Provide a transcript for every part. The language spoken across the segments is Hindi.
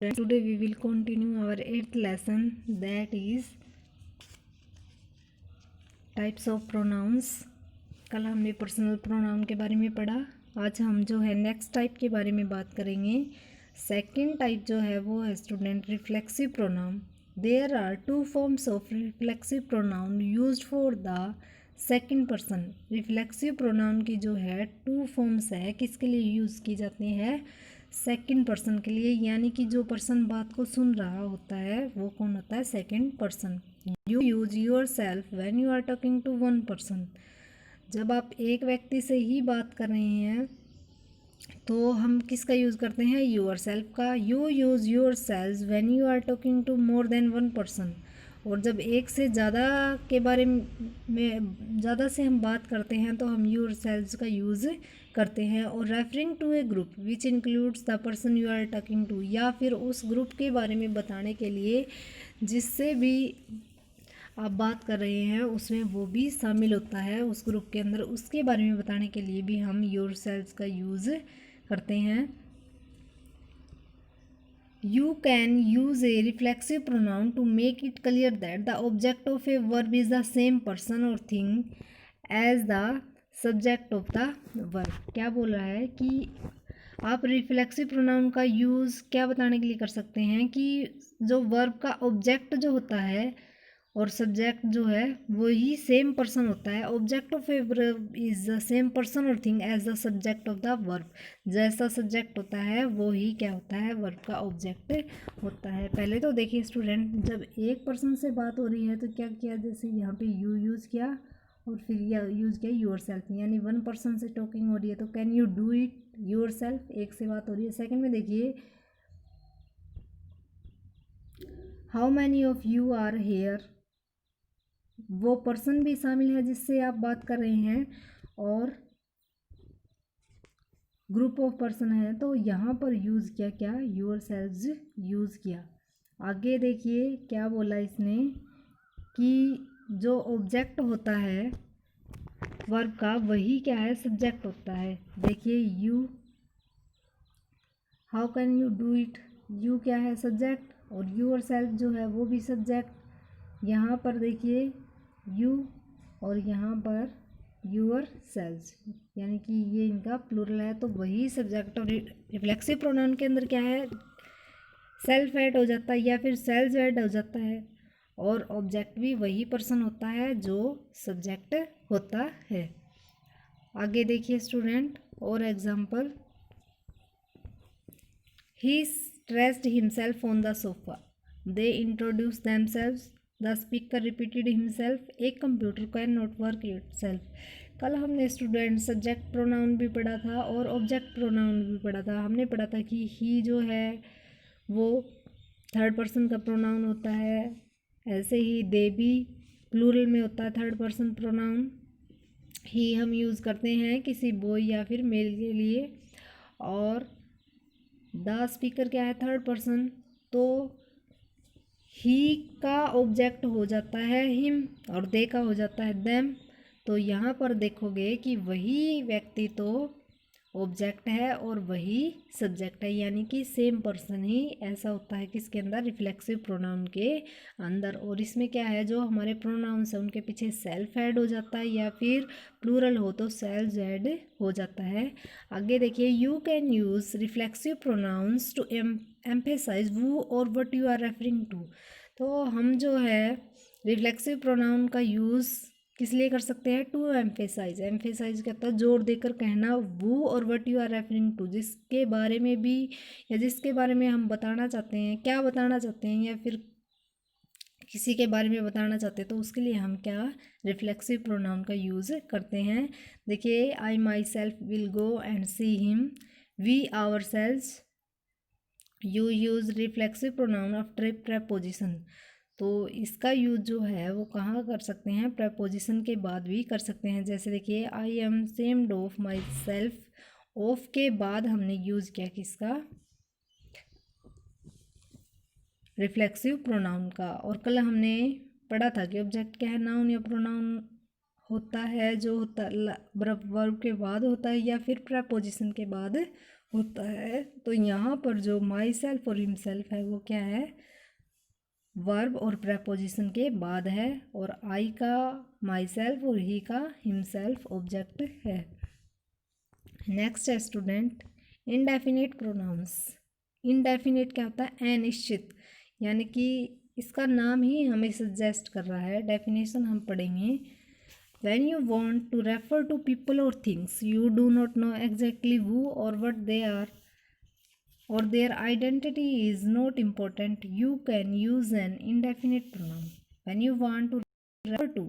Today we will continue our 8th lesson, that is types of pronouns. कल हमने पर्सनल प्रोनाउन के बारे में पढ़ा। आज हम जो है नेक्स्ट टाइप के बारे में बात करेंगे। सेकंड टाइप जो है वो है student reflexive pronoun. There are two forms of reflexive pronoun used for the second person. Reflexive pronoun की जो है टू फॉर्म्स है, किसके लिए यूज़ की जाती है? सेकंड पर्सन के लिए, यानी कि जो पर्सन बात को सुन रहा होता है वो कौन होता है? Second person. You use yourself when you are talking to one person. जब आप एक व्यक्ति से ही बात कर रहे हैं तो हम किसका यूज़ करते हैं? योर सेल्फ का। You use yourself when you are talking to more than one person. और जब एक से ज़्यादा के बारे में ज़्यादा से हम बात करते हैं तो हम योर सेल्फ का यूज़ करते हैं। और referring to a group which includes the person you are talking to, या फिर उस ग्रुप के बारे में बताने के लिए जिससे भी आप बात कर रहे हैं उसमें वो भी शामिल होता है उस ग्रुप के अंदर, उसके बारे में बताने के लिए भी हम योर सेल्फ का यूज़ करते हैं। You can use a reflexive pronoun to make it clear that the object of a verb is the same person or thing as the subject of the verb। क्या बोल रहा है कि आप रिफ्लेक्सिव प्रोनाउन का यूज़ क्या बताने के लिए कर सकते हैं कि जो वर्ब का ऑब्जेक्ट जो होता है और सब्जेक्ट जो है वही सेम पर्सन होता है। Object of a verb is the same person और thing as the subject of the verb. जैसा सब्जेक्ट होता है वो ही क्या होता है? वर्ब का ऑब्जेक्ट होता है। पहले तो देखिए स्टूडेंट, जब एक पर्सन से बात हो रही है तो क्या किया? जैसे यहाँ पे यू यूज़ किया और फिर यूज़ किया योर सेल्फ, यानी वन पर्सन से टॉकिंग हो रही है तो can you do it yourself, एक से बात हो रही है। सेकेंड में देखिए how many of you are here, वो पर्सन भी शामिल है जिससे आप बात कर रहे हैं और ग्रुप ऑफ पर्सन है, तो यहाँ पर यूज़ किया क्या? योर सेल्व्स यूज़ किया। आगे देखिए क्या बोला इसने कि जो ऑब्जेक्ट होता है वर्ब का वही क्या है? सब्जेक्ट होता है। देखिए you, how can you do it, you क्या है? सब्जेक्ट, और योर सेल्फ जो है वो भी सब्जेक्ट। यहाँ पर देखिए यू और यहाँ पर योर सेल्फ, यानी कि ये इनका प्लूरल है तो वही सब्जेक्ट। और रिफ्लेक्सिव प्रोनाउन के अंदर क्या है? सेल्फ ऐड हो जाता है या फिर सेल्स ऐड हो जाता है और ऑब्जेक्ट भी वही पर्सन होता है जो सब्जेक्ट होता है। आगे देखिए स्टूडेंट और example, he stretched himself on the sofa, they introduced themselves, the speaker repeated himself, a computer cannot work itself। कल हमने स्टूडेंट सब्जेक्ट प्रोनाउन भी पढ़ा था और ऑब्जेक्ट प्रोनाउन भी पढ़ा था। हमने पढ़ा था कि ही जो है वो थर्ड पर्सन का प्रोनाउन होता है, ऐसे ही दे भी प्लूरल में होता है थर्ड पर्सन प्रोनाउन। ही हम यूज़ करते हैं किसी बॉय या फिर मेल के लिए, और द स्पीकर क्या है? थर्ड पर्सन, तो ही का ऑब्जेक्ट हो जाता है हिम और दे का हो जाता है देम। तो यहाँ पर देखोगे कि वही व्यक्ति तो ऑब्जेक्ट है और वही सब्जेक्ट है, यानी कि सेम पर्सन ही ऐसा होता है किसके अंदर? रिफ्लेक्सिव प्रोनाउन के अंदर। और इसमें क्या है? जो हमारे प्रोनाउंस है उनके पीछे सेल्फ ऐड हो जाता है या फिर प्लूरल हो तो सेल्स ऐड हो जाता है। आगे देखिए, you can use reflexive pronouns to emphasise वो और what you are referring to. तो हम जो है रिफ्लेक्सिव प्रोनाउन का यूज़ किस लिए कर सकते हैं? To emphasise. एम्फेसाइज कहता है जोर देकर कहना, वो और what you are referring to, जिसके बारे में भी या जिसके बारे में हम बताना चाहते हैं, क्या बताना चाहते हैं, या फिर किसी के बारे में बताना चाहते हैं तो उसके लिए हम क्या रिफ्लेक्सिव प्रोनाउन का यूज़ करते हैं। देखिए, I myself will go and see him, we ourselves, you use reflexive pronoun after a preposition. तो इसका यूज जो है वो कहाँ कर सकते हैं? प्रेपोजिशन के बाद भी कर सकते हैं। जैसे देखिए, I am सेम्ड of my self, of के बाद हमने यूज़ किया किसका? रिफ्लेक्सिव प्रोनाउन का। और कल हमने पढ़ा था कि ऑब्जेक्ट क्या है? नाउन या प्रोनाउन होता है जो होता वर्ब के बाद होता है या फिर प्रेपोजिशन के बाद होता है। तो यहाँ पर जो माई सेल्फ और हिमसेल्फ है वो क्या है, वर्ब और प्रेपोजिशन के बाद है, और आई का माई सेल्फ और ही का हिमसेल्फ ऑब्जेक्ट है। नेक्स्ट है स्टूडेंट इनडेफिनेट प्रोनाउंस। इनडेफिनेट क्या होता है, अनिश्चित, यानी कि इसका नाम ही हमें सजेस्ट कर रहा है। डेफिनेशन हम पढ़ेंगे। When you want to refer to people or things you do not know exactly who or what they are, or their identity is not important, you can use an indefinite pronoun. When you want to refer to,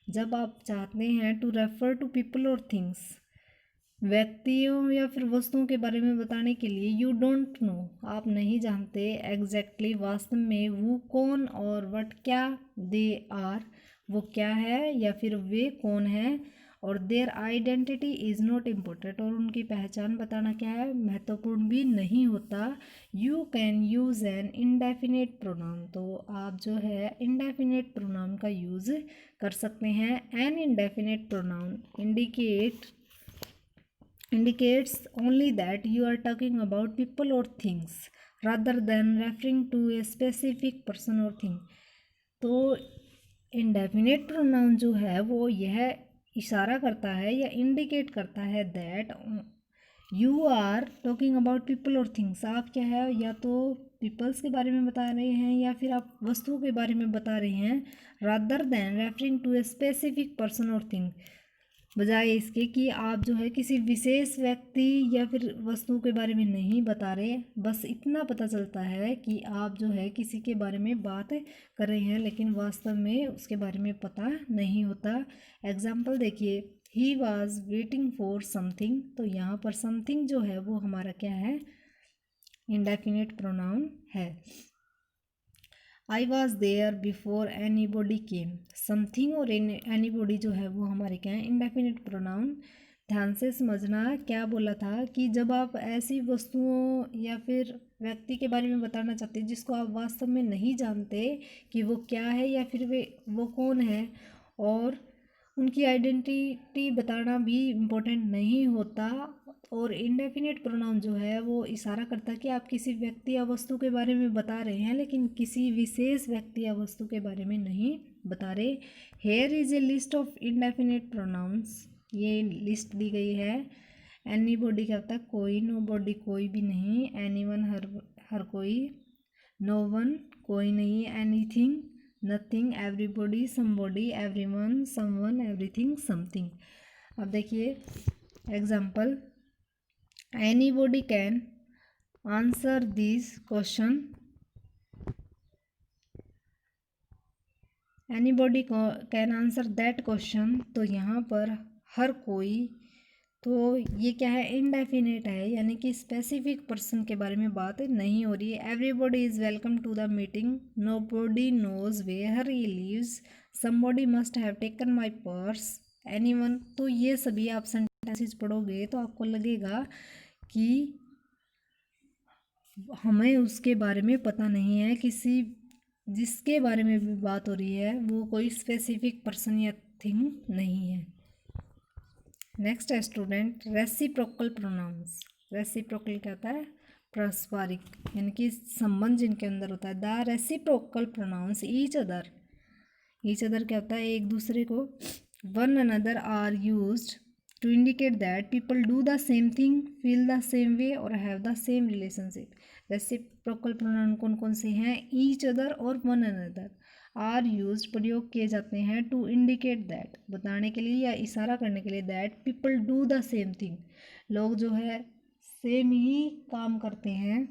जब आप चाहते हैं to refer to people or things, व्यक्तियों या फिर वस्तुओं के बारे में बताने के लिए यू डोंट नो, आप नहीं जानते, एग्जैक्टली वास्तव में, वो कौन, और वट क्या, दे आर वो क्या है या फिर वे कौन है, और their identity is not important और उनकी पहचान बताना क्या है, महत्वपूर्ण भी नहीं होता। You can use an indefinite pronoun, तो आप जो है इनडेफिनेट प्रोनाउन का यूज़ कर सकते हैं। An indefinite pronoun indicates only that you are talking about people or things rather than referring to a specific person or thing। तो indefinite pronoun जो है वो यह इशारा करता है या इंडिकेट करता है that you are talking about people और थिंग्स, आप क्या है या तो पीपल्स के बारे में बता रहे हैं या फिर आप वस्तुओं के बारे में बता रहे हैं, rather than referring to a specific person और थिंग, बजाय इसके कि आप जो है किसी विशेष व्यक्ति या फिर वस्तु के बारे में नहीं बता रहे। बस इतना पता चलता है कि आप जो है किसी के बारे में बात कर रहे हैं, लेकिन वास्तव में उसके बारे में पता नहीं होता। एग्जाम्पल देखिए, he was waiting for something, तो यहाँ पर समथिंग जो है वो हमारा क्या है, इंडेफिनेट प्रोनाउन है। I was there before anybody came, something और एनी बॉडी जो है वो हमारे क्या है, इंडेफिनिट प्रोनाउन। ध्यान से समझना क्या बोला था कि जब आप ऐसी वस्तुओं या फिर व्यक्ति के बारे में बताना चाहते हैं जिसको आप वास्तव में नहीं जानते कि वो क्या है या फिर वो कौन है, और उनकी आइडेंटिटी बताना भी इम्पोर्टेंट नहीं होता, और इंडेफिनेट प्रोनाउन जो है वो इशारा करता है कि आप किसी व्यक्ति या वस्तु के बारे में बता रहे हैं लेकिन किसी विशेष व्यक्ति या वस्तु के बारे में नहीं बता रहे। Here is a list of indefinite pronouns, ये लिस्ट दी गई है। एनी बॉडी क्या होता है, कोई, नो बॉडी कोई भी नहीं, एनी वन हर कोई, नो वन कोई नहीं, anything nothing, everybody somebody, everyone someone, everything something. अब देखिए example, anybody can answer this question, anybody can answer that question, तो यहाँ पर हर कोई, तो ये क्या है, इनडेफिनेट है, यानी कि स्पेसिफिक पर्सन के बारे में बात नहीं हो रही है। Everybody is welcome to the meeting, nobody knows where he lives, somebody must have taken my purse, anyone. तो ये सभी आप सेंटेंसेस पढ़ोगे तो आपको लगेगा कि हमें उसके बारे में पता नहीं है, किसी जिसके बारे में भी बात हो रही है वो कोई स्पेसिफिक पर्सन या थिंग नहीं है। नेक्स्ट है स्टूडेंट रेसिप्रोकल प्रोनाउंस। रेसिप्रोकल क्या होता है, पारस्परिक, यानी कि संबंध जिनके अंदर होता है। The reciprocal pronouns each other क्या होता है, एक दूसरे को, one another are used to indicate that people do the same thing, feel the same way or have the same relationship। Reciprocal pronoun कौन कौन से हैं, ईच अदर और वन अनदर आर यूज्ड प्रयोग किए जाते हैं, टू इंडिकेट दैट बताने के लिए या इशारा करने के लिए, that people do the same thing लोग जो है सेम ही काम करते हैं,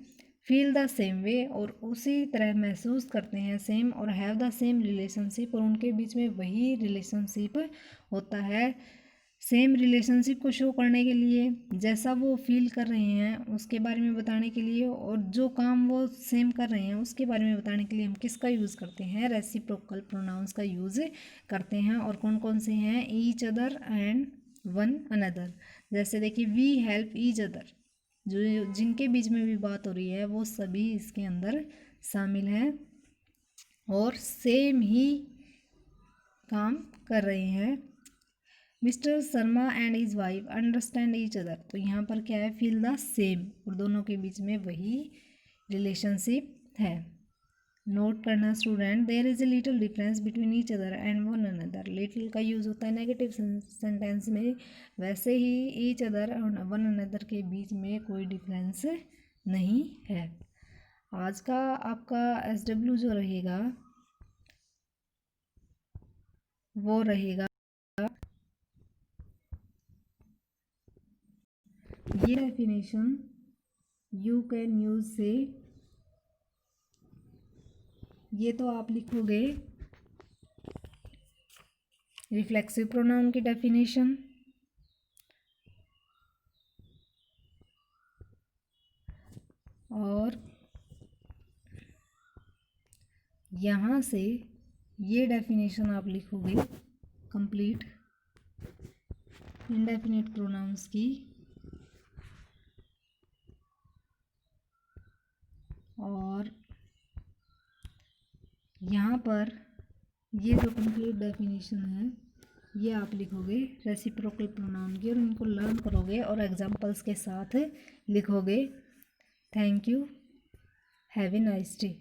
फील द सेम वे और उसी तरह महसूस करते हैं सेम, और हैव द सेम रिलेशनशिप और उनके बीच में वही रिलेशनशिप होता है। सेम रिलेशनशिप को शो करने के लिए, जैसा वो फील कर रहे हैं उसके बारे में बताने के लिए, और जो काम वो सेम कर रहे हैं उसके बारे में बताने के लिए हम किसका यूज़ करते हैं, रेसिप्रोकल प्रोनाउंस का यूज़ करते हैं। और कौन कौन से हैं, each other and one another. जैसे देखिए वी हेल्प ईच अदर, जो जिनके बीच में भी बात हो रही है वो सभी इसके अंदर शामिल हैं और सेम ही काम कर रहे हैं। Mister Sharma and his wife understand each other, तो यहाँ पर क्या है, फील द सेम, और दोनों के बीच में वही रिलेशनशिप है। नोट करना student, there is a little difference between each other and one another. Little का यूज़ होता है नेगेटिव सेंटेंस में, वैसे ही ईच अदर और वन अनदर के बीच में कोई डिफरेंस नहीं है। आज का आपका SW जो रहेगा वो रहेगा ये डेफिनेशन यू कैन यूज से, ये तो आप लिखोगे रिफ्लेक्सिव प्रोनाउन की डेफिनेशन, और यहाँ से ये डेफिनेशन आप लिखोगे कंप्लीट इंडेफिनिट प्रोनाउंस की, और यहाँ पर ये जो कंप्लीट डेफिनेशन है ये आप लिखोगे रेसिप्रोकल प्रोनाउन की, और इनको लर्न करोगे और एग्जांपल्स के साथ लिखोगे। Thank you, have a nice day.